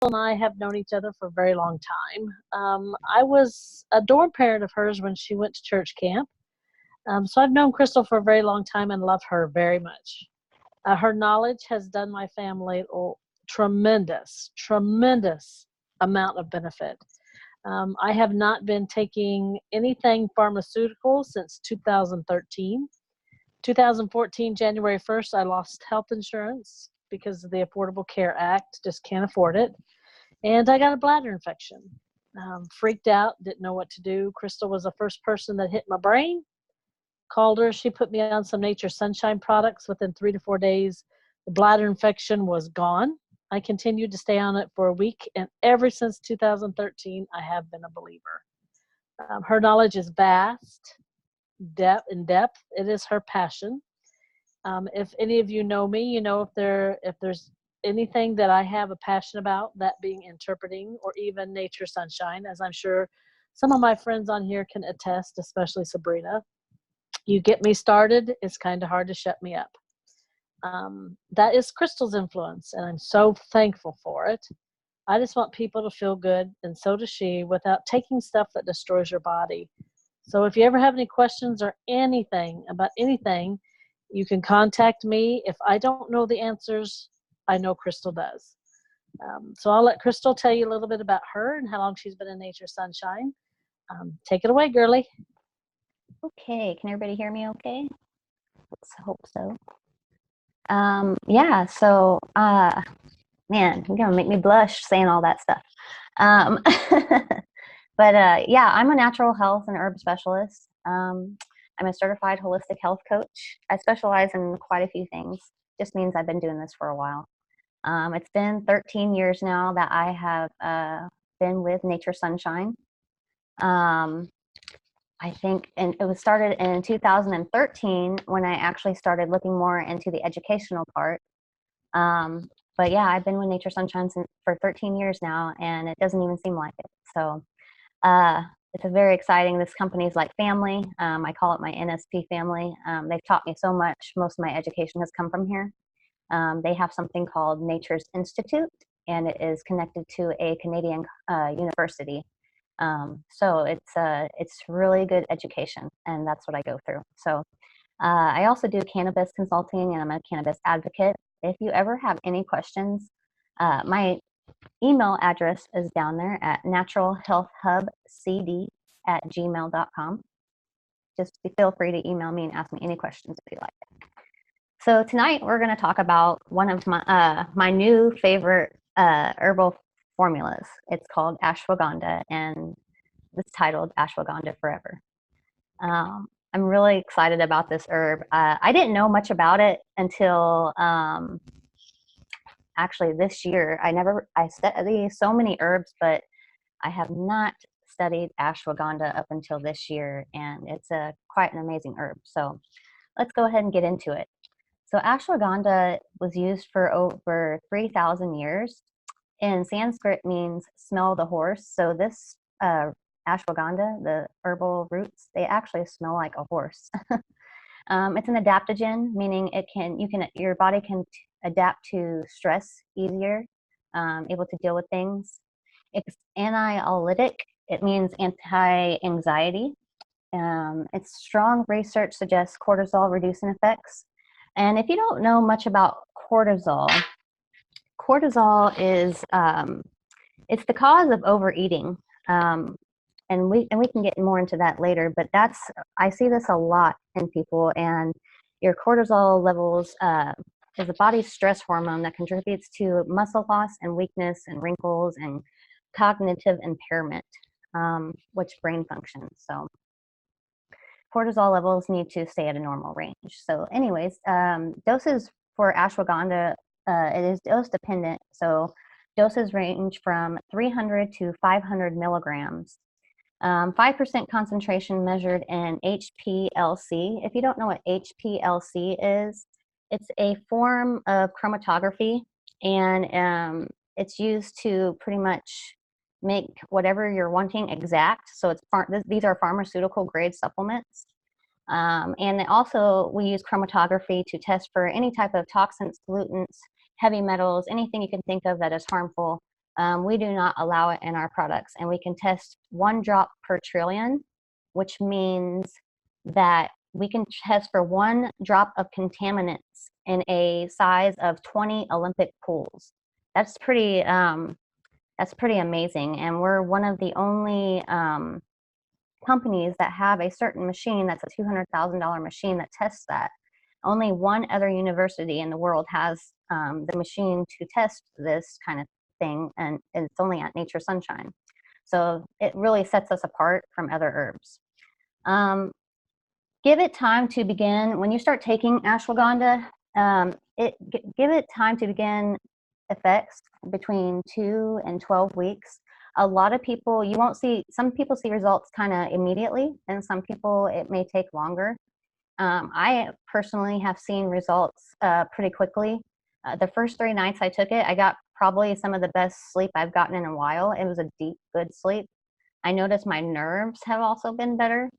and I have known each other for a very long time. I was a dorm parent of hers when she went to church camp. So I've known Crystal for a very long time and love her very much. Her knowledge has done my family tremendous amount of benefit. I have not been taking anything pharmaceutical since 2013. 2014, January 1st, I lost health insurance because of the Affordable Care Act, just can't afford it. And I got a bladder infection. Freaked out, didn't know what to do. Crystal was the first person that hit my brain. Called her, she put me on some Nature Sunshine products. Within 3 to 4 days, the bladder infection was gone. I continued to stay on it for a week, and ever since 2013, I have been a believer. Her knowledge is vast, depth. It is her passion. If any of you know me, you know if there's anything that I have a passion about, that being interpreting or even Nature Sunshine, as I'm sure some of my friends on here can attest, especially Sabrina. You get me started, it's kind of hard to shut me up. That is Crystal's influence, and I'm so thankful for it. I just want people to feel good, and so does she, without taking stuff that destroys your body. So if you ever have any questions or anything about anything, you can contact me. If I don't know the answers, I know Crystal does. So I'll let Crystal tell you a little bit about her and how long she's been in Nature Sunshine. Take it away, girly. Okay, can everybody hear me okay? Let's hope so. Yeah, so, man, you're gonna make me blush saying all that stuff. But yeah, I'm a natural health and herb specialist. I'm a certified holistic health coach. I specialize in quite a few things. Just means I've been doing this for a while. It's been 13 years now that I have been with Nature Sunshine. I think, and it was started in 2013 when I actually started looking more into the educational part. But yeah, I've been with Nature Sunshine for 13 years now, and it doesn't even seem like it. So it's a very exciting. This company is like family. I call it my NSP family. They've taught me so much. Most of my education has come from here. They have something called Nature's Institute, and it is connected to a Canadian university. So it's really good education, and that's what I go through. So I also do cannabis consulting, and I'm a cannabis advocate. If you ever have any questions, my email address is down there at naturalhealthhubcd@gmail.com. Just feel free to email me and ask me any questions if you like. So tonight we're going to talk about one of my new favorite herbal formulas. It's called Ashwagandha, and it's titled Ashwagandha Forever. I'm really excited about this herb. I didn't know much about it until actually this year. I study so many herbs, but I have not studied ashwagandha up until this year, and it's quite an amazing herb. So let's go ahead and get into it. So ashwagandha was used for over 3,000 years. In Sanskrit means smell the horse. So this ashwagandha, the herbal roots, they actually smell like a horse. It's an adaptogen, meaning your body can adapt to stress easier, able to deal with things. It's anxiolytic. It means anti-anxiety. Its strong research suggests cortisol reducing effects. And if you don't know much about cortisol is it's the cause of overeating. And we can get more into that later, but I see this a lot in people, and your cortisol levels is the body's stress hormone that contributes to muscle loss and weakness and wrinkles and cognitive impairment, which brain function. So cortisol levels need to stay at a normal range. So anyways, doses for ashwagandha, it is dose dependent. So doses range from 300 to 500 milligrams. 5% concentration measured in HPLC. If you don't know what HPLC is, it's a form of chromatography, and it's used to pretty much make whatever you're wanting exact. So these are pharmaceutical grade supplements. And also we use chromatography to test for any type of toxins, pollutants, heavy metals, anything you can think of that is harmful We do not allow it in our products, and we can test 1 drop per trillion, which means that we can test for 1 drop of contaminants in a size of 20 Olympic pools. That's pretty amazing, and we're one of the only companies that have a certain machine that's a $200,000 machine that tests that. Only 1 other university in the world has the machine to test this kind of thing, and it's only at Nature Sunshine. So it really sets us apart from other herbs. Give it time to begin. When you start taking ashwagandha, give it time to begin effects between 2 and 12 weeks. A lot of people, you won't see, some people see results kind of immediately, and some people it may take longer. I personally have seen results pretty quickly. The first 3 nights I took it, I got probably some of the best sleep I've gotten in a while. It was a deep, good sleep. I noticed my nerves have also been better.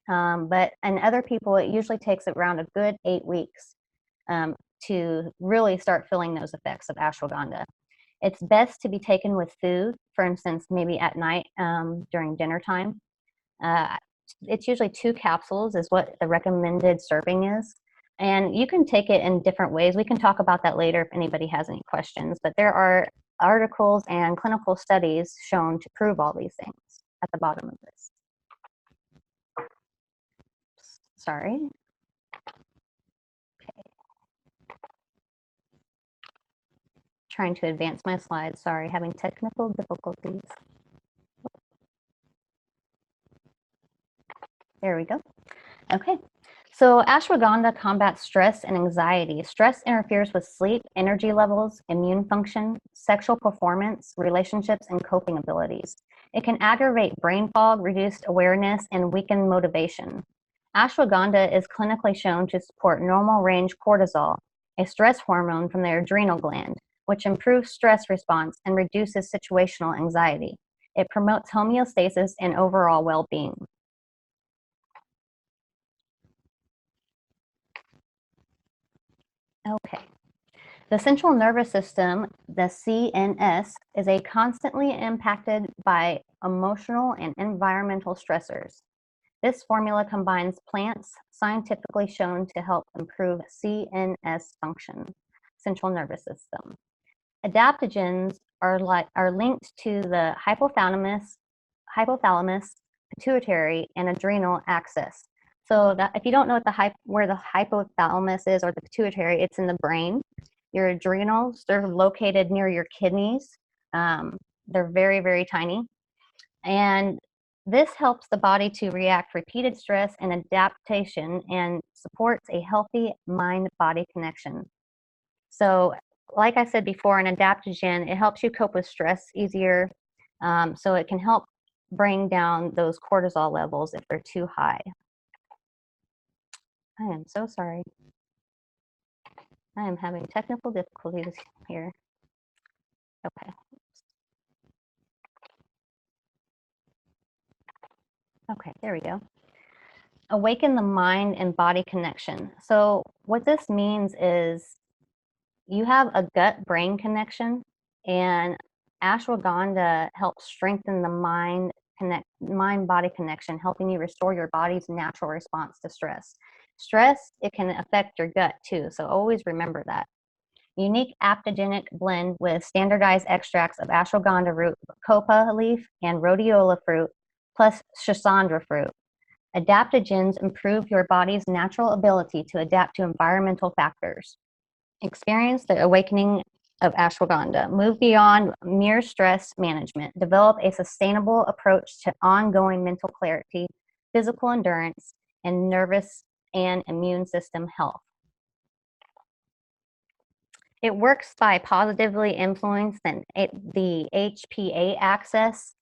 But in other people, it usually takes around a good 8 weeks to really start feeling those effects of ashwagandha. It's best to be taken with food, for instance, maybe at night during dinner time. It's usually 2 capsules is what the recommended serving is. And you can take it in different ways. We can talk about that later if anybody has any questions. But there are articles and clinical studies shown to prove all these things at the bottom of this. Sorry. Okay. Trying to advance my slides. Sorry, having technical difficulties. There we go. Okay. So ashwagandha combats stress and anxiety. Stress interferes with sleep, energy levels, immune function, sexual performance, relationships, and coping abilities. It can aggravate brain fog, reduce awareness, and weaken motivation. Ashwagandha is clinically shown to support normal range cortisol, a stress hormone from the adrenal gland, which improves stress response and reduces situational anxiety. It promotes homeostasis and overall well-being. Okay. The central nervous system, the CNS, is constantly impacted by emotional and environmental stressors. This formula combines plants scientifically shown to help improve CNS function, central nervous system. Adaptogens are linked to the hypothalamus, pituitary, and adrenal axis. So that if you don't know what where the hypothalamus is or the pituitary, it's in the brain. Your adrenals, they're located near your kidneys. They're very, very tiny. And this helps the body to react repeated stress and adaptation and supports a healthy mind-body connection. So like I said before, an adaptogen, it helps you cope with stress easier. So it can help bring down those cortisol levels if they're too high. I am so sorry. I am having technical difficulties here. Okay. Okay, there we go. Awaken the mind and body connection. So what this means is you have a gut-brain connection, and ashwagandha helps strengthen the mind-body connection, helping you restore your body's natural response to stress. Stress, it can affect your gut too, so always remember that. Unique aptogenic blend with standardized extracts of ashwagandha root, copa leaf, and rhodiola fruit, plus schisandra fruit. Adaptogens improve your body's natural ability to adapt to environmental factors. Experience the awakening of ashwagandha. Move beyond mere stress management. Develop a sustainable approach to ongoing mental clarity, physical endurance, and nervous and immune system health. It works by positively influencing the HPA axis.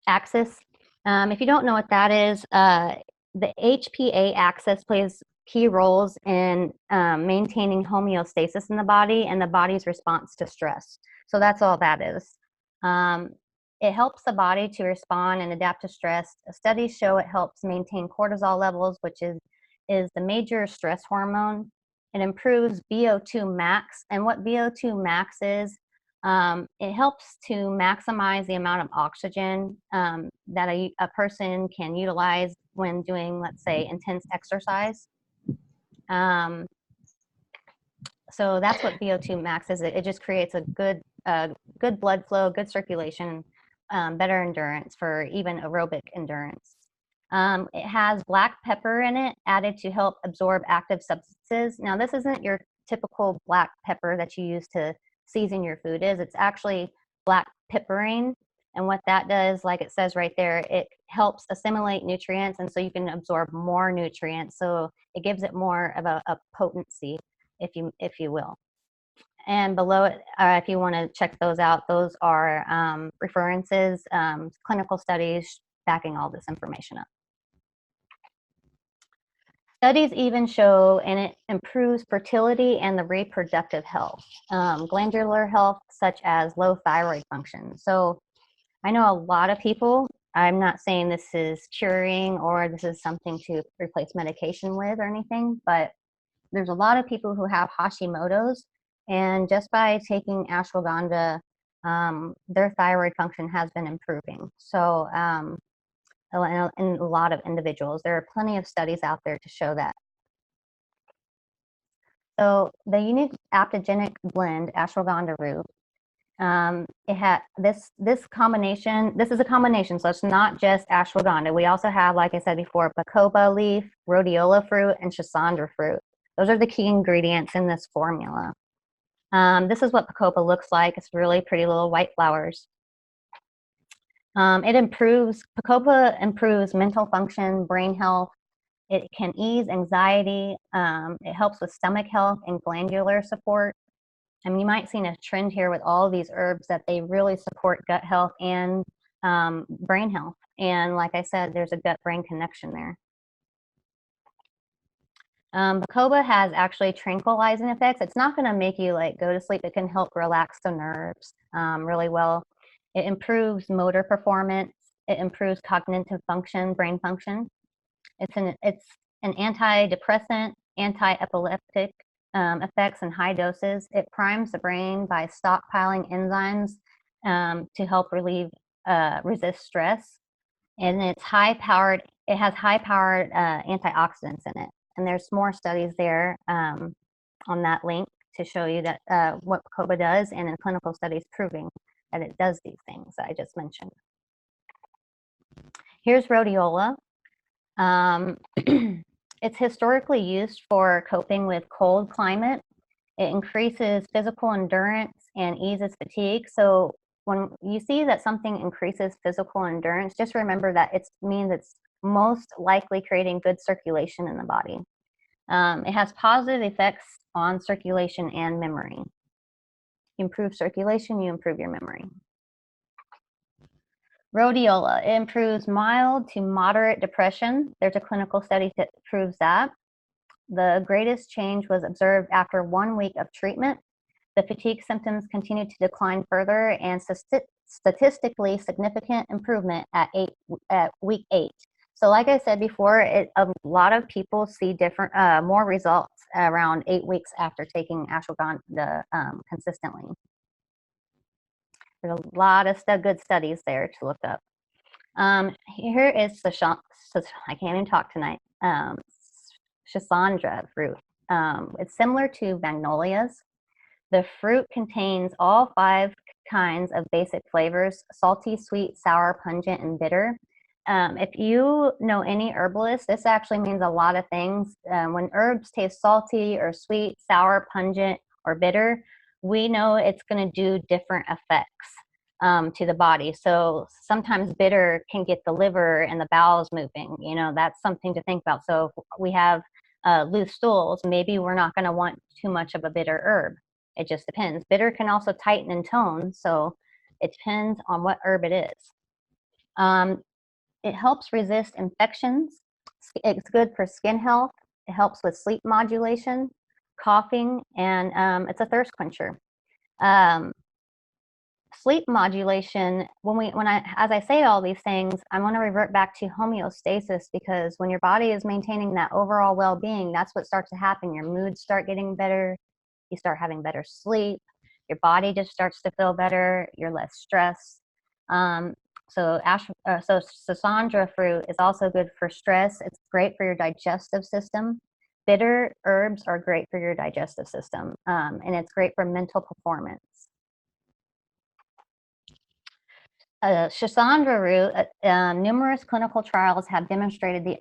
If you don't know what that is, the HPA axis plays key roles in maintaining homeostasis in the body and the body's response to stress. So that's all that is. It helps the body to respond and adapt to stress. Studies show it helps maintain cortisol levels, which is the major stress hormone. It improves VO2 max. And what VO2 max is, It helps to maximize the amount of oxygen that a person can utilize when doing, let's say, intense exercise. So that's what VO2 max is. It just creates a good blood flow, good circulation, better endurance for even aerobic endurance. It has black pepper in it, added to help absorb active substances. Now, this isn't your typical black pepper that you use to season your food is. It's actually black pepperine. And what that does, like it says right there, it helps assimilate nutrients, and so you can absorb more nutrients. So it gives it more of a potency, if you will. And below it, if you want to check those out, those are references, clinical studies backing all this information up. Studies even show, and it improves fertility and the reproductive health, glandular health, such as low thyroid function. So I know a lot of people, I'm not saying this is curing or this is something to replace medication with or anything, but there's a lot of people who have Hashimoto's, and just by taking ashwagandha, their thyroid function has been improving. So in a lot of individuals, there are plenty of studies out there to show that. So the unique adaptogenic blend, ashwagandha root, it had this combination. This is a combination, so it's not just ashwagandha. We also have, like I said before, bacopa leaf, rhodiola fruit, and schisandra fruit. Those are the key ingredients in this formula. This is what bacopa looks like. It's really pretty little white flowers. Bacopa improves mental function, brain health. It can ease anxiety. It helps with stomach health and glandular support. I mean, you might see a trend here with all of these herbs that they really support gut health and brain health. And like I said, there's a gut-brain connection there. Bacopa has actually tranquilizing effects. It's not going to make you like go to sleep. It can help relax the nerves really well. It improves motor performance. It improves cognitive function, brain function. It's an antidepressant, anti-epileptic effects in high doses. It primes the brain by stockpiling enzymes to help resist stress. And it has high-powered antioxidants in it. And there's more studies there on that link to show you that what bacopa does, and in clinical studies proving that it does these things that I just mentioned. Here's rhodiola. It's historically used for coping with cold climate. It increases physical endurance and eases fatigue. So when you see that something increases physical endurance, just remember that it means it's most likely creating good circulation in the body. It has positive effects on circulation and memory. You improve circulation, you improve your memory. Rhodiola, it improves mild to moderate depression. There's a clinical study that proves that. The greatest change was observed after 1 week of treatment. The fatigue symptoms continued to decline further, and statistically significant improvement at week 8. So like I said before, a lot of people see more results around 8 weeks after taking ashwagandha consistently. There's a lot of good studies there to look up. Here is I can't even talk tonight. Schisandra fruit. It's similar to magnolias. The fruit contains all 5 kinds of basic flavors: salty, sweet, sour, pungent, and bitter. If you know any herbalist, this actually means a lot of things. When herbs taste salty or sweet, sour, pungent, or bitter, we know it's going to do different effects to the body. So sometimes bitter can get the liver and the bowels moving. You know, that's something to think about. So if we have loose stools, maybe we're not going to want too much of a bitter herb. It just depends. Bitter can also tighten and tone, so it depends on what herb it is. It helps resist infections. It's good for skin health. It helps with sleep modulation, coughing, and it's a thirst quencher. Sleep modulation, as I say all these things, I want to revert back to homeostasis, because when your body is maintaining that overall well-being, that's what starts to happen. Your moods start getting better. You start having better sleep. Your body just starts to feel better. You're less stressed. So schisandra fruit is also good for stress. It's great for your digestive system. Bitter herbs are great for your digestive system, and it's great for mental performance. Schisandra root, numerous clinical trials have demonstrated the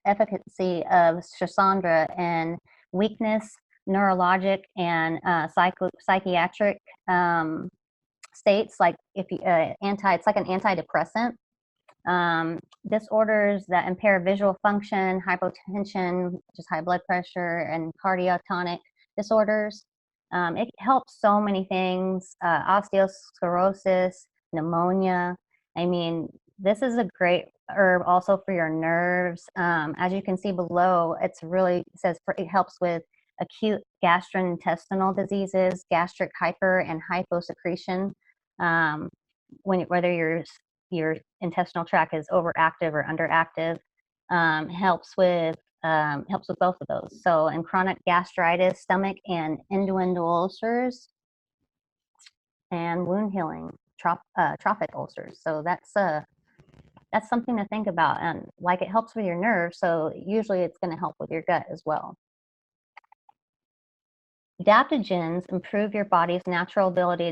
efficacy of schisandra in weakness, neurologic, and psychiatric states. Like if you, it's like an antidepressant. Disorders that impair visual function, hypotension, which is high blood pressure, and cardiotonic disorders. It helps so many things, osteosclerosis, pneumonia. I mean, this is a great herb also for your nerves. As you can see below, it says it helps with acute gastrointestinal diseases, gastric hyper and hyposecretion. Whether your intestinal tract is overactive or underactive, helps with both of those. So in chronic gastritis, stomach and endometrial ulcers, and wound healing, trophic ulcers. So that's something to think about. And like, it helps with your nerves, so usually it's going to help with your gut as well. Adaptogens improve your body's natural ability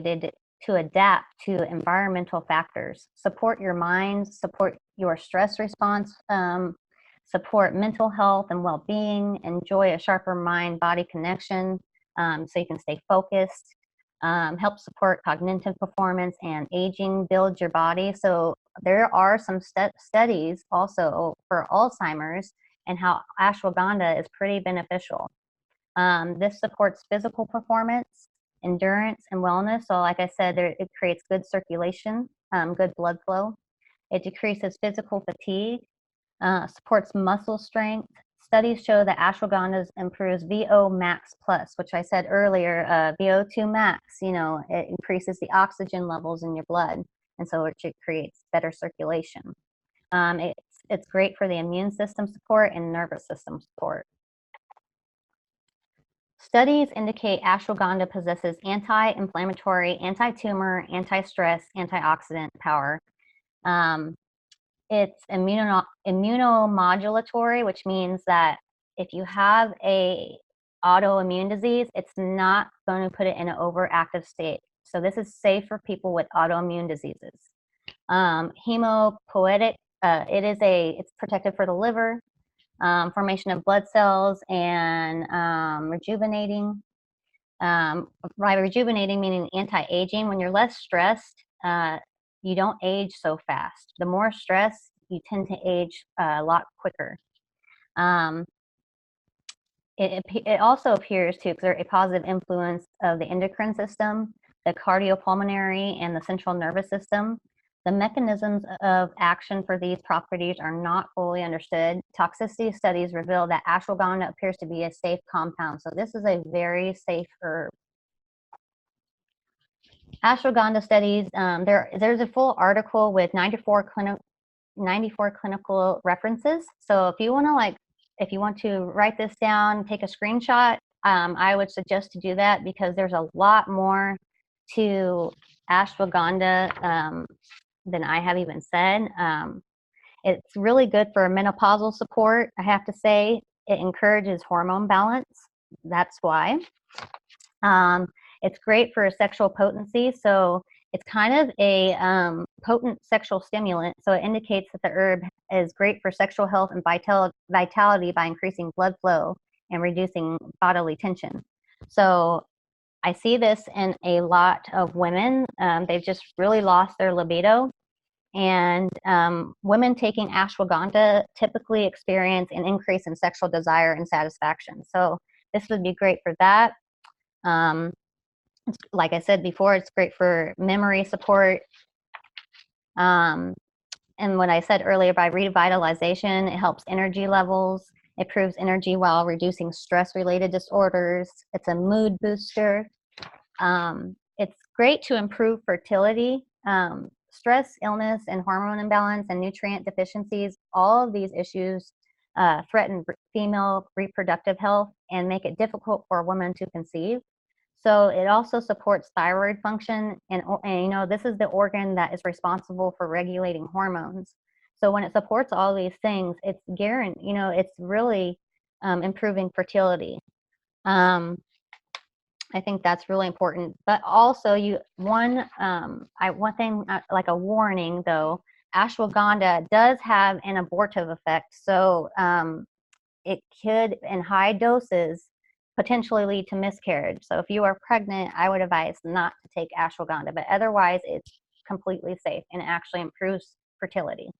to adapt to environmental factors, support your mind, support your stress response, support mental health and well-being, enjoy a sharper mind-body connection, so you can stay focused, help support cognitive performance and aging, build your body. So there are some studies also for Alzheimer's and how ashwagandha is pretty beneficial. This supports physical performance, endurance, and wellness. So like I said, it creates good circulation, good blood flow. It decreases physical fatigue, supports muscle strength. Studies show that ashwagandha improves VO max plus, which I said earlier, VO2 max, it increases the oxygen levels in your blood, and so it creates better circulation. It's great for the immune system support and nervous system support. Studies indicate ashwagandha possesses anti-inflammatory, anti-tumor, anti-stress, antioxidant power. It's immunomodulatory, which means that if you have a autoimmune disease, it's not going to put it in an overactive state. So this is safe for people with autoimmune diseases. Hemopoietic, it's protective for the liver. Formation of blood cells, and rejuvenating. By rejuvenating, meaning anti-aging. When you're less stressed, you don't age so fast. The more stress, you tend to age a lot quicker. It also appears to exert a positive influence of the endocrine system, the cardiopulmonary, and the central nervous system. The mechanisms of action for these properties are not fully understood. Toxicity studies reveal that ashwagandha appears to be a safe compound, so this is a very safe herb. Ashwagandha studies, there's a full article with 94 clinical references. So if you want to write this down, take a screenshot, I would suggest to do that, because there's a lot more to ashwagandha than I have even said. It's really good for menopausal support, I have to say. It encourages hormone balance. That's why. It's great for sexual potency. So it's kind of a potent sexual stimulant. So it indicates that the herb is great for sexual health and vitality by increasing blood flow and reducing bodily tension. So I see this in a lot of women. They've just really lost their libido. And women taking ashwagandha typically experience an increase in sexual desire and satisfaction. So this would be great for that. Like I said before, it's great for memory support. And what I said earlier, by revitalization, it helps energy levels. It improves energy while reducing stress-related disorders. It's a mood booster. It's great to improve fertility. Stress, illness, and hormone imbalance and nutrient deficiencies, all of these issues threaten female reproductive health and make it difficult for a woman to conceive. So it also supports thyroid function, and you know, this is the organ that is responsible for regulating hormones. So when it supports all these things, it's guaranteed, you know, it's really improving fertility. I think that's really important. But also, one thing, like a warning though, ashwagandha does have an abortive effect. So it could, in high doses, potentially lead to miscarriage. So if you are pregnant, I would advise not to take ashwagandha, but otherwise it's completely safe and it actually improves fertility.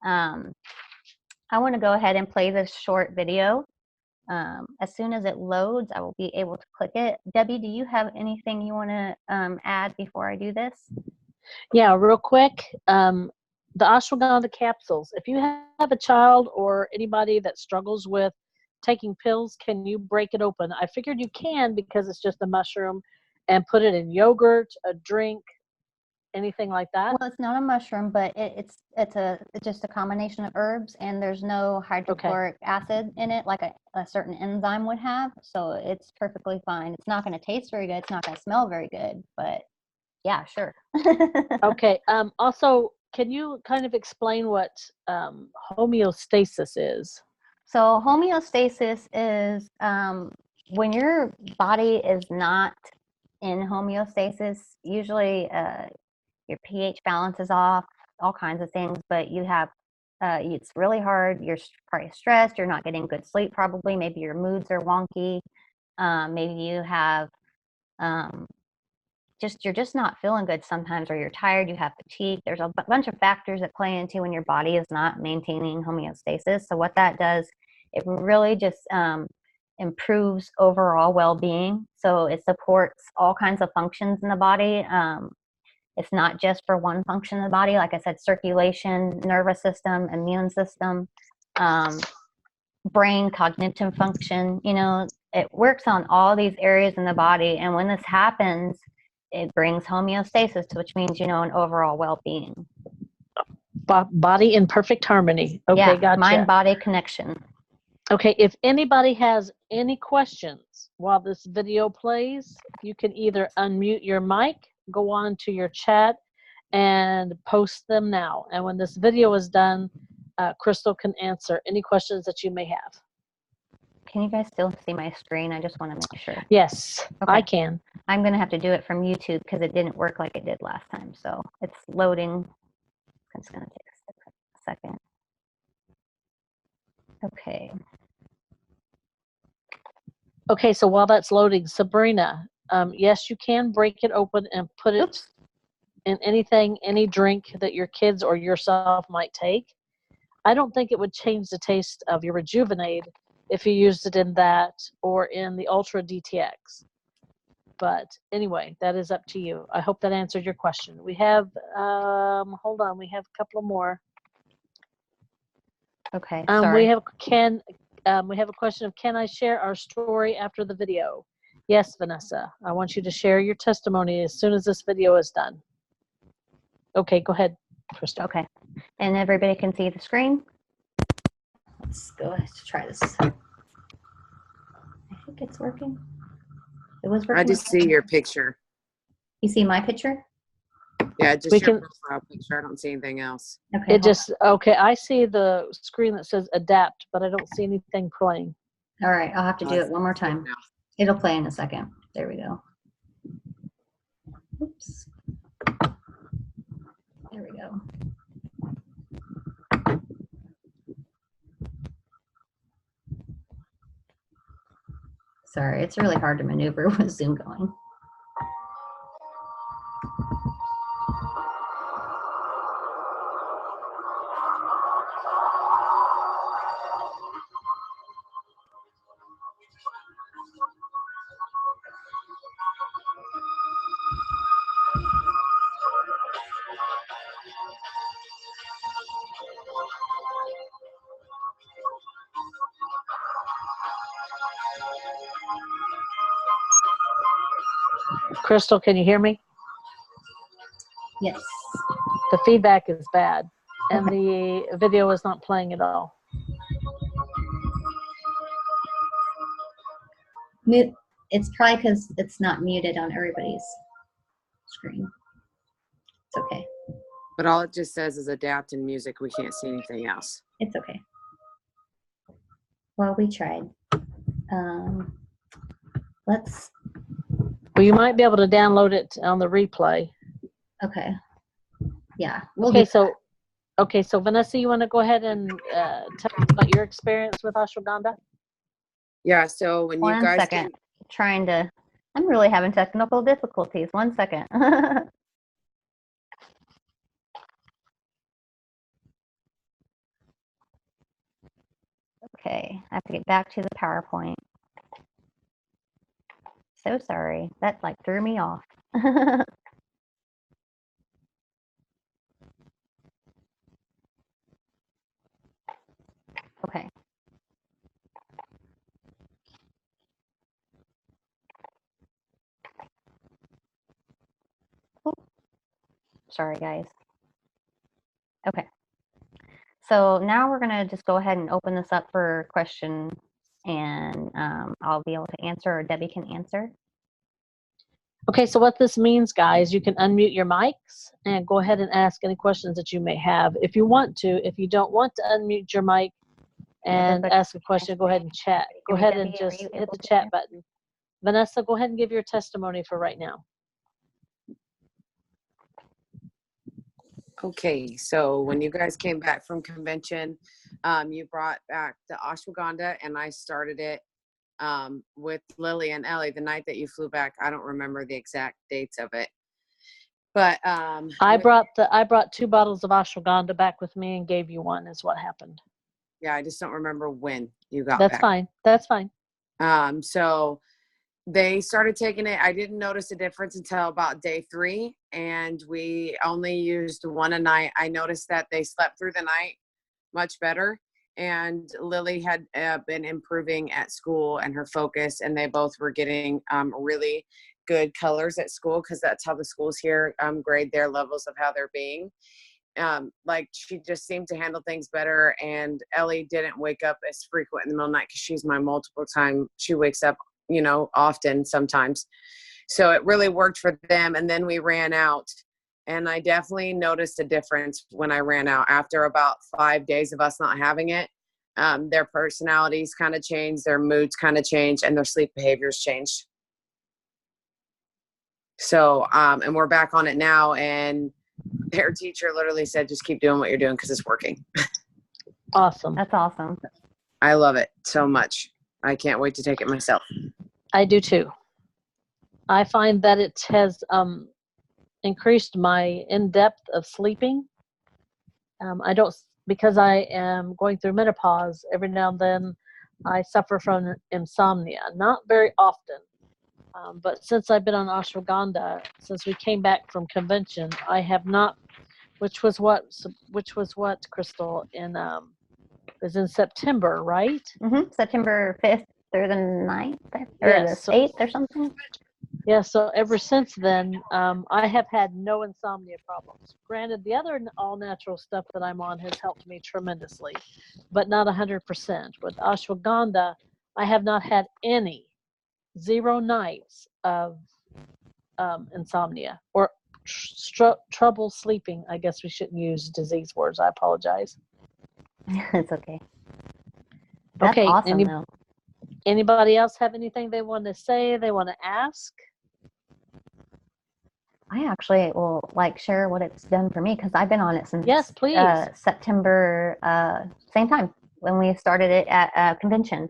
I want to go ahead and play this short video. As soon as it loads, I will be able to click it. Debbie, do you have anything you want to add before I do this? Yeah, real quick. The ashwagandha capsules. If you have a child or anybody that struggles with taking pills, can you break it open? I figured you can because it's just a mushroom, and put it in yogurt, a drink, anything like that. Well, it's not a mushroom, but it's just a combination of herbs, and there's no hydrochloric acid in it like a certain enzyme would have. So it's perfectly fine. It's not going to taste very good. It's not going to smell very good, but yeah, sure. Okay. Also, can you kind of explain what homeostasis is? So homeostasis is when your body is not in homeostasis, usually your pH balance is off, all kinds of things, but you have, it's really hard. You're probably stressed. You're not getting good sleep, probably. Maybe your moods are wonky. Maybe you have you're just not feeling good sometimes, or you're tired, you have fatigue. There's a bunch of factors that play into when your body is not maintaining homeostasis. So what that does, it really just improves overall well-being. So it supports all kinds of functions in the body. It's not just for one function in the body. Like I said, circulation, nervous system, immune system, brain, cognitive function. You know, it works on all these areas in the body. And when this happens, it brings homeostasis, which means, you know, an overall well-being. Body in perfect harmony. Okay, yeah, gotcha. Mind-body connection. Okay, if anybody has any questions while this video plays, you can either unmute your mic, go on to your chat, and post them now. And when this video is done, Crystal can answer any questions that you may have. Can you guys still see my screen? I just want to make sure. Yes, okay. I can. I'm going to have to do it from YouTube because it didn't work like it did last time. So it's loading. It's going to take a second. Okay. Okay, so while that's loading, Sabrina, yes, you can break it open and put it in anything, any drink that your kids or yourself might take. I don't think it would change the taste of your Rejuvenate if you used it in that or in the Ultra DTX. But anyway, that is up to you. I hope that answered your question. We have, hold on, we have a couple more. Okay, sorry. We have a question of, can I share our story after the video? Yes, Vanessa. I want you to share your testimony as soon as this video is done. Okay, go ahead, Crystal. Okay, and everybody can see the screen. Let's go ahead to try this. I think it's working. It was working. I just see your picture. You see my picture? Yeah, just your profile picture. I don't see anything else. Okay. Okay, I see the screen that says adapt, but I don't see anything playing. All right, I'll have to do it one more time. It'll play in a second. There we go. Oops. There we go. Sorry, it's really hard to maneuver with Zoom going. Crystal, can you hear me? Yes. The feedback is bad, and the video is not playing at all. It's probably because it's not muted on everybody's screen. It's okay. But all it just says is adapt in music. We can't see anything else. It's okay. Well, we tried. Let's. Well, you might be able to download it on the replay. Okay. Yeah. Okay, so Vanessa, you want to go ahead and tell us about your experience with ashwagandha? Yeah, so when you guys Second. I'm really having technical difficulties. 1 second. Okay, I have to get back to the PowerPoint. So sorry. That like threw me off. Okay. Oh, sorry, guys. Okay. So now we're going to just go ahead and open this up for questions, and I'll be able to answer, or Debbie can answer. Okay, so what this means, guys, you can unmute your mics and go ahead and ask any questions that you may have if you want to. If you don't want to unmute your mic and ask a question, go ahead and chat. Go ahead and just hit the chat button. Vanessa, go ahead and give your testimony for right now. Okay, so when you guys came back from convention, you brought back the ashwagandha, and I started it with Lily and Ellie the night that you flew back. I don't remember the exact dates of it, but I brought 2 bottles of ashwagandha back with me and gave you one. Is what happened. Yeah, I just don't remember when you got That's back. fine. That's fine. So they started taking it. I didn't notice a difference until about day 3, and we only used 1 a night. I noticed that they slept through the night much better, and Lily had been improving at school and her focus, and they both were getting really good colors at school, because that's how the schools here grade their levels of how they're being. Like, she just seemed to handle things better, and Ellie didn't wake up as frequent in the middle of the night, because she's my multiple time. She wakes up, you know, often sometimes. So it really worked for them. And then we ran out, and I definitely noticed a difference when I ran out. After about 5 days of us not having it, their personalities kind of changed, their moods kind of changed, and their sleep behaviors changed. So, and we're back on it now, and their teacher literally said, just keep doing what you're doing, because it's working. Awesome. That's awesome. I love it so much. I can't wait to take it myself. I do too. I find that it has increased my in-depth of sleeping. Because I am going through menopause, every now and then I suffer from insomnia. Not very often, but since I've been on ashwagandha, since we came back from convention, I have not, which was what, Crystal, it was in September, right? Mm-hmm. September 5th through the 9th, or yes, the 8th or something. Yeah, so ever since then, I have had no insomnia problems. Granted, the other all-natural stuff that I'm on has helped me tremendously, but not 100%. With ashwagandha, I have not had 0 nights of insomnia or trouble sleeping. I guess we shouldn't use disease words. I apologize. It's okay. That's okay, awesome, though. Anybody else have anything they want to say, they want to ask? I actually will share what it's done for me, because I've been on it since yes, please. September, same time when we started it at convention.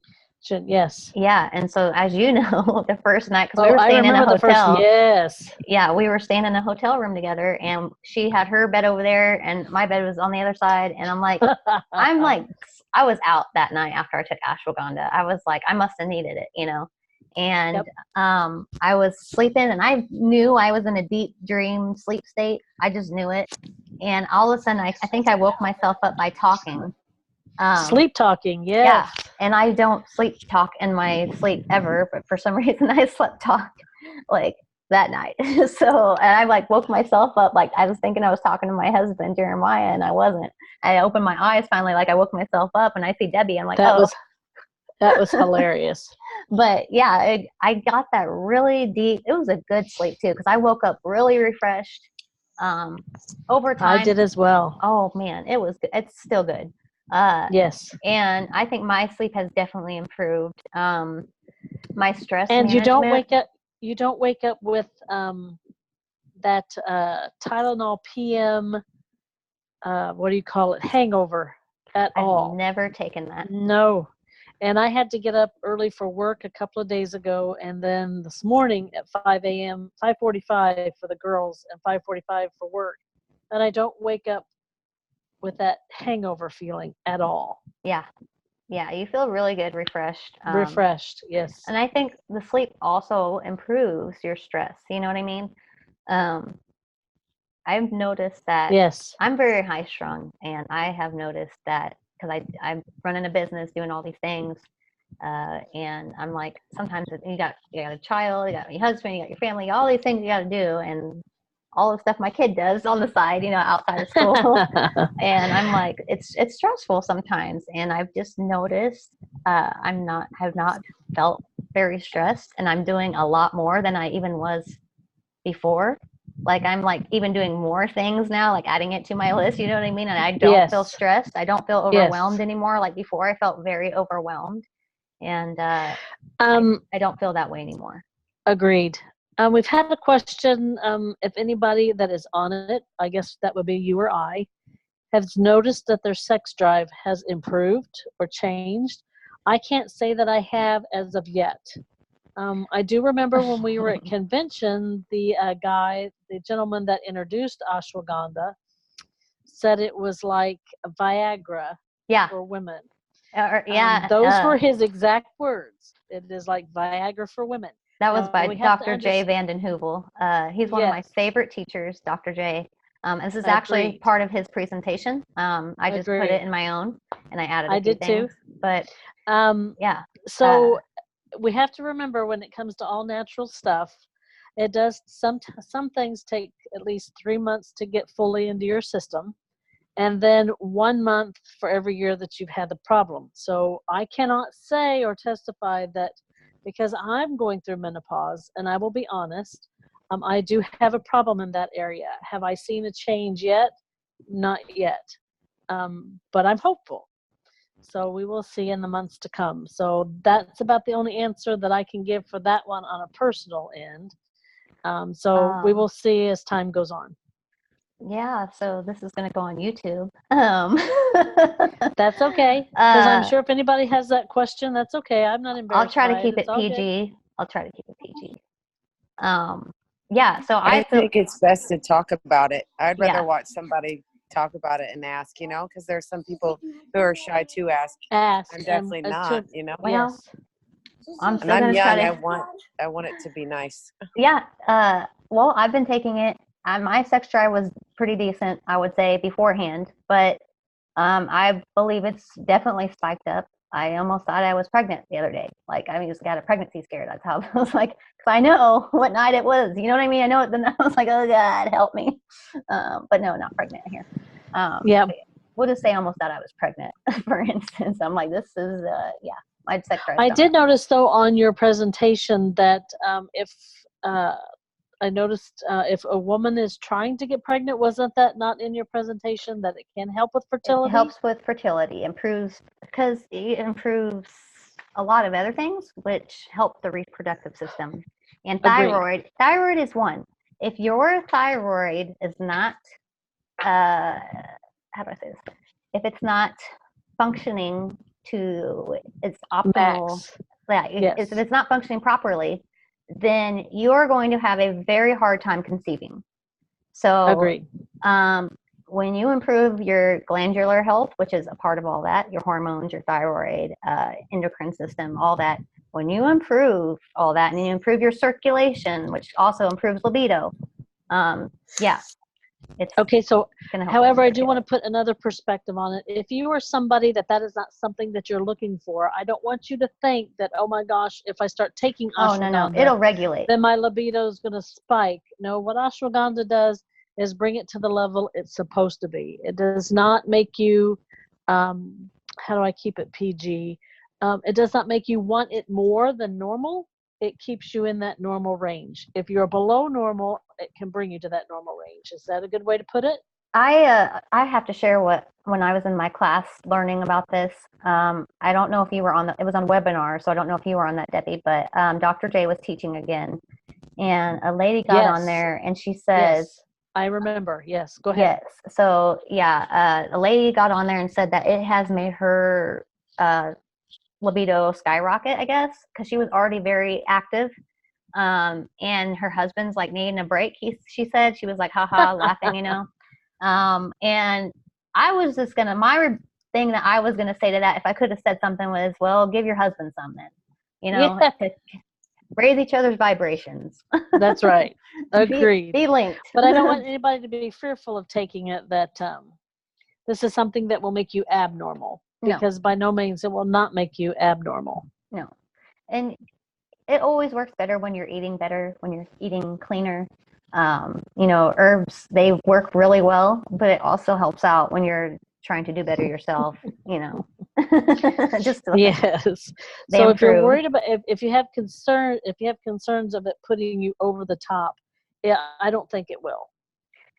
Yes. Yeah, and so as you know, the first night, because we were staying in a hotel. Yes. Yeah, we were staying in a hotel room together, and she had her bed over there, and my bed was on the other side, and I'm like, I was out that night after I took ashwagandha. I was like, I must have needed it, you know. And yep. I was sleeping, and I knew I was in a deep dream sleep state. I just knew it. And all of a sudden, I think I woke myself up by talking. Sleep talking, yes. Yeah. And I don't sleep talk in my sleep ever, but for some reason I slept talk that night. So, and I woke myself up, I was thinking I was talking to my husband, Jeremiah, and I wasn't. I opened my eyes finally, I woke myself up, and I see Debbie. I'm like, That was hilarious. But yeah, I got that really deep. It was a good sleep too, because I woke up really refreshed. Over time, I did as well. oh man, it was good. It's still good. Yes. And I think my sleep has definitely improved. My stress And you don't management. wake up with that Tylenol PM, what do you call it, hangover at I've all. never taken that. No. And I had to get up early for work a couple of days ago, and then this morning at 5 a.m., 5:45 for the girls and 5:45 for work. And I don't wake up with that hangover feeling at all. Yeah. Yeah, you feel really good, refreshed. Refreshed, yes. And I think the sleep also improves your stress. You know what I mean? I've noticed that Yes. I'm very high strung, and I have noticed that because I'm running a business, doing all these things, and I'm like, sometimes you got a child, you got your husband, you got your family, all these things you got to do, and all the stuff my kid does on the side, outside of school. And I'm like, it's stressful sometimes. And I've just noticed have not felt very stressed, and I'm doing a lot more than I even was before. Like I'm like even doing more things now, like adding it to my list, you know what I mean? And I don't feel stressed. I don't feel overwhelmed anymore. Like before I felt very overwhelmed, and I don't feel that way anymore. Agreed. We've had a question, if anybody that is on it, I guess that would be you or I, has noticed that their sex drive has improved or changed. I can't say that I have as of yet. I do remember when we were at convention, the gentleman that introduced ashwagandha said it was like a Viagra for women. Those were his exact words. It is like Viagra for women. That was by Dr. J. Vanden Heuvel. He's one of my favorite teachers, Dr. J. This is actually part of his presentation. I just put it in my own, and I added a few things. But yeah. So we have to remember, when it comes to all natural stuff, it does some things take at least 3 months to get fully into your system, and then 1 month for every year that you've had the problem. So I cannot say or testify that, because I'm going through menopause, and I will be honest, I do have a problem in that area. Have I seen a change yet? Not yet. But I'm hopeful. So we will see in the months to come. So that's about the only answer that I can give for that one on a personal end. So we will see as time goes on. Yeah, so this is going to go on YouTube. That's okay, because I'm sure if anybody has that question, that's okay. I'm not embarrassed. I'll try to keep it PG. I'll try to keep it PG. Yeah, so I think it's best to talk about it. I'd rather watch somebody talk about it and ask, because there's some people who are shy to ask. I'm definitely not, Well, I'm young. I want it to be nice. Yeah. Well, I've been taking it. My sex drive was pretty decent, I would say, beforehand, but I believe it's definitely spiked up. I almost thought I was pregnant the other day. Like, I just got a pregnancy scare. That's how I was like, because I know what night it was. You know what I mean? I know it. Then I was like, oh God, help me. But no, not pregnant here. Yeah. We'll just say I almost thought I was pregnant, for instance. I'm like, this is, my sex drive. I did notice, though, on your presentation that I noticed if a woman is trying to get pregnant, wasn't that not in your presentation, that it can help with fertility? It helps with fertility, because it improves a lot of other things, which help the reproductive system. And thyroid is one. If your thyroid is not, how do I say this? If it's not functioning to its optimal, if it's not functioning properly, then you're going to have a very hard time conceiving. So when you improve your glandular health, which is a part of all that, your hormones, your thyroid, endocrine system, all that, when you improve all that and you improve your circulation, which also improves libido, it's okay. So however, I do want to put another perspective on it. If you are somebody that is not something that you're looking for, I don't want you to think that, oh my gosh, if I start taking ashwagandha, it'll regulate, then my libido is going to spike. No, what ashwagandha does is bring it to the level it's supposed to be. It does not make you, how do I keep it PG? It does not make you want it more than normal. It keeps you in that normal range. If you're below normal, it can bring you to that normal range. Is that a good way to put it? I have to share when I was in my class learning about this. I don't know if you were it was on webinar, so I don't know if you were on that, Debbie, but Dr. J was teaching again, and a lady got on Yes. there and she says, Yes, I remember. Yes, go ahead. yes. So yeah, a lady got on there and said that it has made her libido skyrocket, I guess, because she was already very active. And her husband's like needing a break. She said, she was like, haha, laughing, you know. And I was just my thing that I was gonna say to that, if I could have said something, was, well, give your husband something, you know, Yeah. to raise each other's vibrations. That's right. Agreed. Be linked. But I don't want anybody to be fearful of taking it, that this is something that will make you abnormal, because by no means it will not make you abnormal. No. And it always works better when you're eating better, when you're eating cleaner. You know, herbs, they work really well, but it also helps out when you're trying to do better yourself, you know. Just yes. they So if you're improve. worried about, if you have concerns of it putting you over the top, yeah, I don't think it will.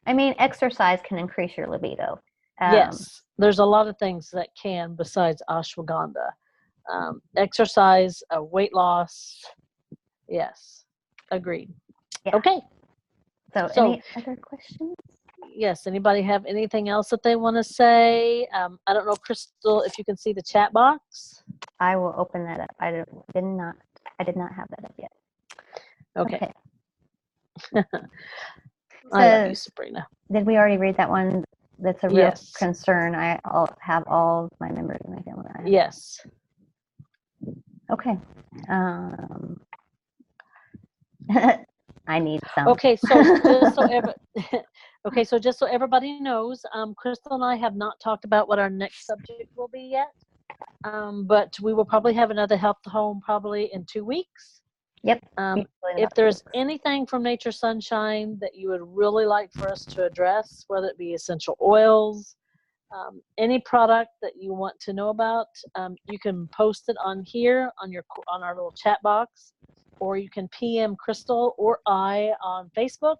I mean, exercise can increase your libido. Yes, there's a lot of things that can besides ashwagandha. Exercise, weight loss. Yes, agreed. Yeah. Okay. So any other questions? Yes, anybody have anything else that they want to say? I don't know, Crystal, if you can see the chat box. I will open that up. I did not have that up yet. Okay. So, I love you, Sabrina. Did we already read that one? That's a real Yes. concern. I have all of my members in my family. Yes. Okay. I need some. Okay, so just so everybody knows, Crystal and I have not talked about what our next subject will be yet, but we will probably have another Health Home probably in 2 weeks. Yep. If there's anything from Nature Sunshine that you would really like for us to address, whether it be essential oils, any product that you want to know about, you can post it on here on our little chat box, or you can PM Crystal or I on Facebook,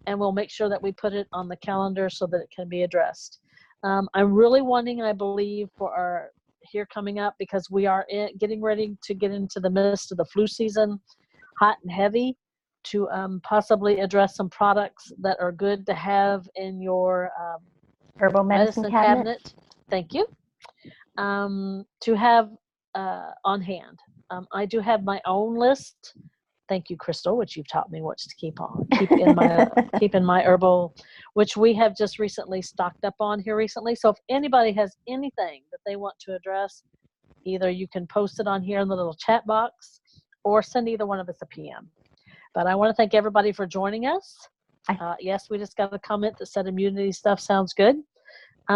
and we'll make sure that we put it on the calendar so that it can be addressed. I'm really wanting, I believe, for our here coming up, because we are getting ready to get into the midst of the flu season, hot and heavy, to possibly address some products that are good to have in your herbal medicine cabinet. Thank you. To have on hand. I do have my own list. Thank you, Crystal, which you've taught me what to keep in my herbal, which we have just recently stocked up on here recently. So if anybody has anything that they want to address, either you can post it on here in the little chat box, or send either one of us a PM. But I want to thank everybody for joining us. Yes, we just got a comment that said immunity stuff sounds good.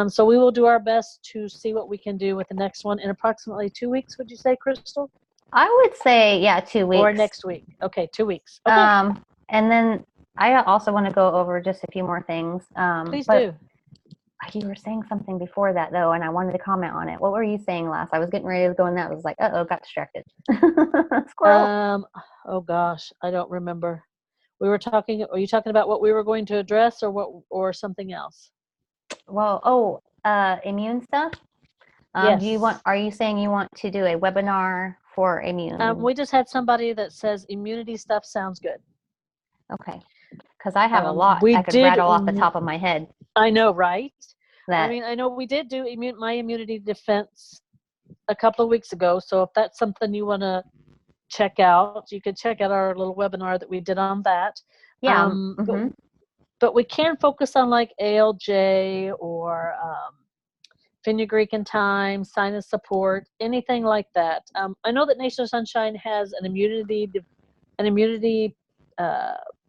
So we will do our best to see what we can do with the next one in approximately 2 weeks. Would you say, Crystal? I would say, yeah, 2 weeks. Or next week. Okay, 2 weeks. Okay. And then I also want to go over just a few more things. Please do. You were saying something before that, though, and I wanted to comment on it. What were you saying last? I was getting ready to go in that. I was like, uh-oh, got distracted. Squirrel. Oh, gosh, I don't remember. Were you talking about what we were going to address, or something else? Well, immune stuff. Yes. Are you saying you want to do a webinar for immune? We just had somebody that says immunity stuff sounds good. Okay. Because I have a lot I could rattle off the top of my head. I know, right? I know we did do my immunity defense a couple of weeks ago. So if that's something you want to check out, you could check out our little webinar that we did on that. Yeah. But we can focus on like ALJ or fenugreek and thyme, sinus support, anything like that. I know that Nature Sunshine has an immunity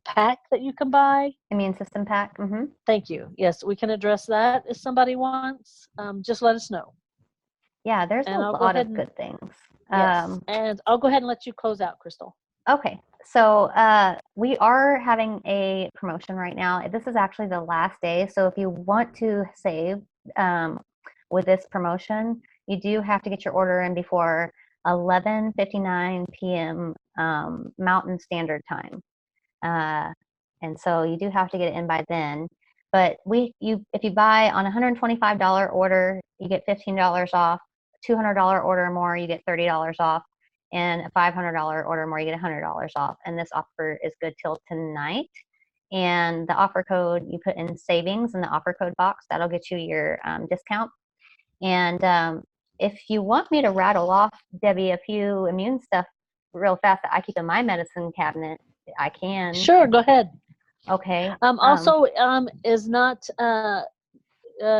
pack that you can buy. Immune system pack. Thank you. Yes, we can address that if somebody wants. Just let us know. Yeah, there's a lot of good things. Yes, and I'll go ahead and let you close out, Crystal. Okay, so we are having a promotion right now. This is actually the last day, so if you want to save with this promotion, you do have to get your order in before 11:59 p.m. Mountain Standard Time. And so you do have to get it in by then. But if you buy on a $125 order, you get $15 off. $200 order or more, you get $30 off. And a $500 order or more, you get $100 off. And this offer is good till tonight. And the offer code, you put in savings in the offer code box. That'll get you your discount. And if you want me to rattle off, Debbie, a few immune stuff real fast that I keep in my medicine cabinet, I can. Sure, go ahead. Okay. Also, is not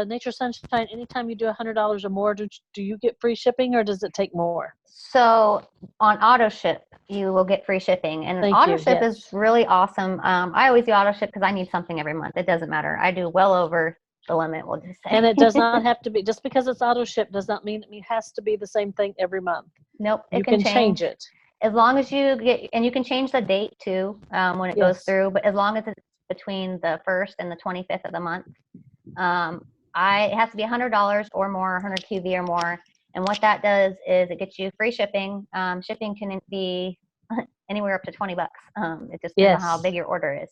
Nature Sunshine, anytime you do $100 or more, do you get free shipping, or does it take more? So on auto ship, you will get free shipping, and auto ship is really awesome. I always do auto ship because I need something every month. It doesn't matter. I do well over the limit, we'll just say. And it does not have to be, just because it's auto ship does not mean it has to be the same thing every month. Nope. You can change it. As long as you get, and you can change the date too when it goes through, but as long as it's between the 1st and the 25th of the month. It has to be $100 or more, 100 QV or more. And what that does is it gets you free shipping. Shipping can be anywhere up to $20. It just depends on how big your order is.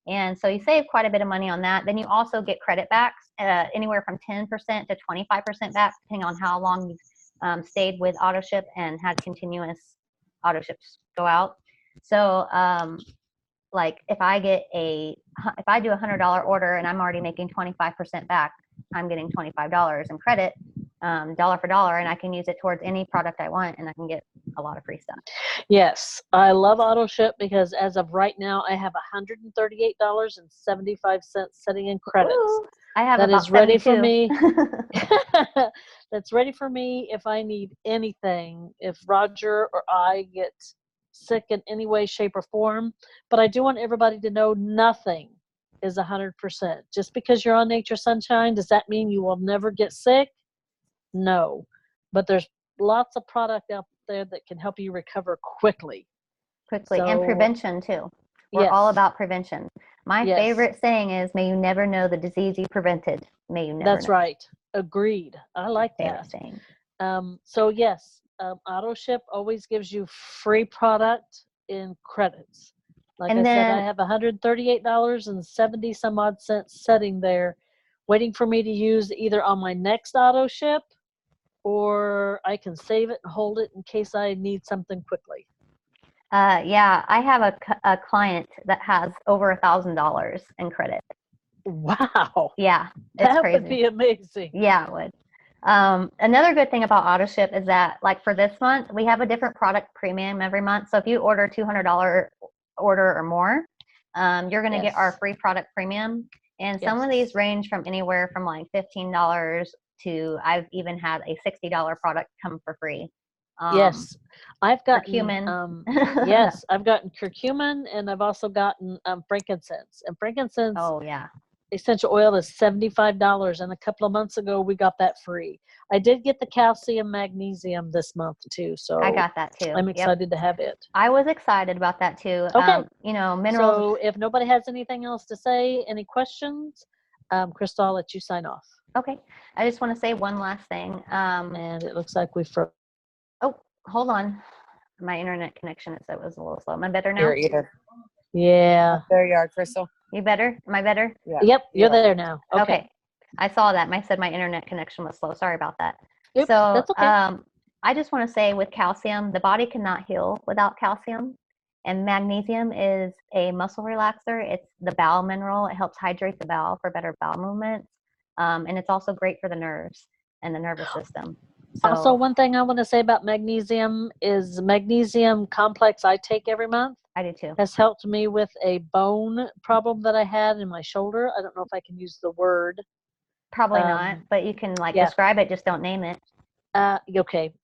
And so you save quite a bit of money on that. Then you also get credit backs, anywhere from 10% to 25% back, depending on how long you've stayed with auto ship and had continuous auto ships go out. So like if I do a $100 order and I'm already making 25% back, I'm getting $25 in credit, dollar for dollar, and I can use it towards any product I want, and I can get a lot of free stuff. Yes, I love auto ship because as of right now, I have $138.75 sitting in credits. Ooh, I have that about is ready 72. for me. That's ready for me if I need anything. If Roger or I get sick in any way, shape, or form. But I do want everybody to know nothing is 100%. Just because you're on Nature Sunshine, does that mean you will never get sick? No. But there's lots of product out there that can help you recover quickly. And prevention too. We're all about prevention. My favorite saying is, may you never know the disease you prevented. May you never That's know. right. Agreed. I like that. Saying. So yes, auto ship always gives you free product in credits. Like I said, I have $138.70 some odd cents sitting there waiting for me to use either on my next auto ship, or I can save it and hold it in case I need something quickly. Yeah, I have a client that has over $1,000 in credit. Wow. Yeah, it's crazy. That would be amazing. Yeah, it would. Another good thing about auto ship is that, like for this month, we have a different product premium every month. So if you order $200 order or more, you're going to get our free product premium. And some of these range from anywhere from like $15 to, I've even had a $60 product come for free. Yes, I've gotten curcumin. Yes, I've gotten curcumin, and I've also gotten frankincense. And frankincense, essential oil is $75, and a couple of months ago we got that free. I did get the calcium magnesium this month too, so I got that too. I'm excited to have it. I was excited about that too. Okay, minerals. So if nobody has anything else to say, any questions, Crystal, I'll let you sign off. Okay, I just want to say one last thing. And it looks like we froze. Oh, hold on. My internet connection, it was a little slow. Am I better now? Yeah. There you are, Crystal. You better? Am I better? Yeah. Yep, you're there now. Okay. I saw that. I said my internet connection was slow. Sorry about that. Yep, so that's okay. I just want to say with calcium, the body cannot heal without calcium. And magnesium is a muscle relaxer. It's the bowel mineral. It helps hydrate the bowel for better bowel movements. And it's also great for the nerves and the nervous system. So, also, one thing I want to say about magnesium is magnesium complex I take every month. I do too. Has helped me with a bone problem that I had in my shoulder. I don't know if I can use the word. Probably not, but you can describe it, just don't name it. Okay.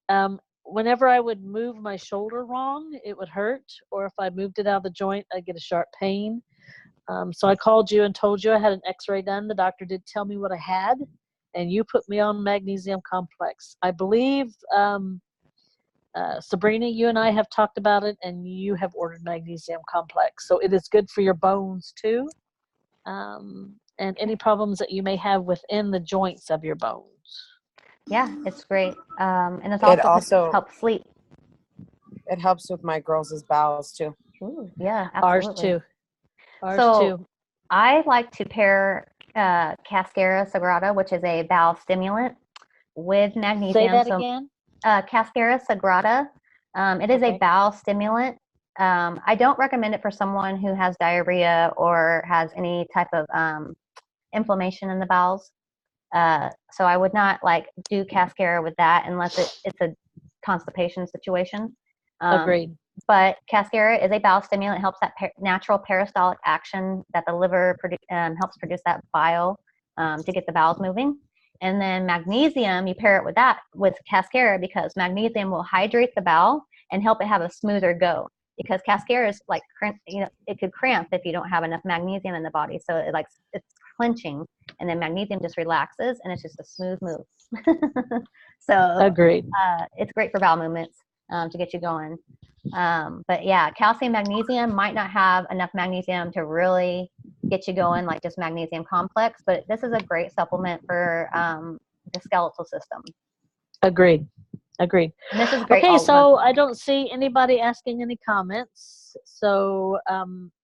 Whenever I would move my shoulder wrong, it would hurt. Or if I moved it out of the joint, I'd get a sharp pain. So I called you and told you I had an x-ray done. The doctor did tell me what I had. And you put me on magnesium complex. I believe, Sabrina, you and I have talked about it, and you have ordered magnesium complex. So it is good for your bones too, and any problems that you may have within the joints of your bones. Yeah, it's great. And it also helps sleep. It helps with my girls' bowels too. Ooh, yeah, Ours absolutely. too. Ours So too. I like to pair Cascara Sagrada, which is a bowel stimulant, with magnesium. Say that So again. Cascara Sagrada, it is a Okay. bowel stimulant. I don't recommend it for someone who has diarrhea or has any type of inflammation in the bowels. So I would not like do Cascara with that unless it's a constipation situation. Agreed. But Cascara is a bowel stimulant. It helps that natural peristaltic action that the liver helps produce that bile to get the bowels moving. And then magnesium, you pair it with Cascara, because magnesium will hydrate the bowel and help it have a smoother go. Because Cascara is like, it could cramp if you don't have enough magnesium in the body. So it's clenching, and then magnesium just relaxes, and it's just a smooth move. So Agreed. it's great for bowel movements to get you going. But yeah, calcium, magnesium might not have enough magnesium to really get you going, like just magnesium complex, but this is a great supplement for the skeletal system. Agreed. Agreed. And this is great. Okay, so I don't see anybody asking any comments. So,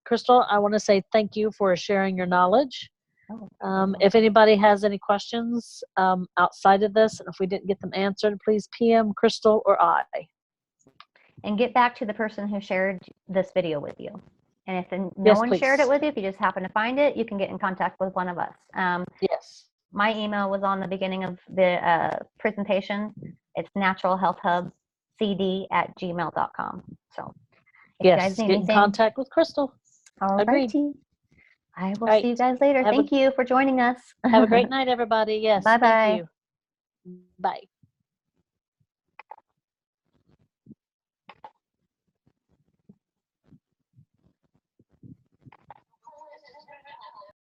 Crystal, I want to say thank you for sharing your knowledge. If anybody has any questions outside of this, and if we didn't get them answered, please PM Crystal or I. And get back to the person who shared this video with you. And if no Yes, one please. shared it with you, if you just happen to find it, you can get in contact with one of us. Yes. My email was on the beginning of the presentation. It's naturalhealthhubcd@gmail.com. So if you guys need Get in anything, contact with Crystal. all Agreed. righty. I will Right. see you guys later. Thank you for joining us. Have a great night, everybody. Yes. Bye-bye. Thank you. Bye.